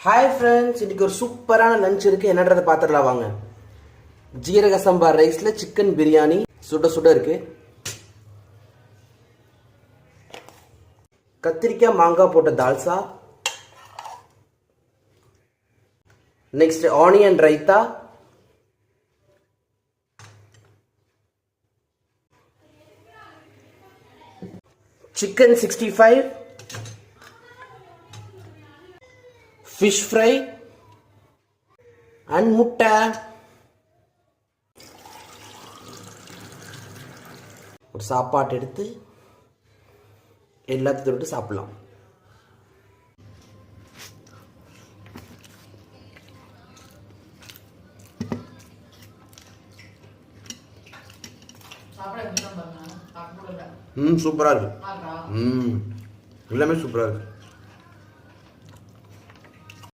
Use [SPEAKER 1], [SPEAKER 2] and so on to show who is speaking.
[SPEAKER 1] Hi friends, இன்னைக்கு ஒரு சூப்பரான லஞ்ச் இருக்கு. என்னன்றதை பார்த்துடலாம் வாங்க. ஜீரக சம்பா ரைஸ்ல சிக்கன் பிரியாணி சுட சுட இருக்கு. கத்திரிக்காய் மாங்காய் போட்ட dalcha, next onion raita, chicken 65, fish fry and முட்டை. ஒரு சாப்பாடு எடுத்து எல்லாத்தையும் தொட்டு சாப்பிடலாம். சூப்பரா இருக்கு. எல்லாமே சூப்பரா இருக்கு.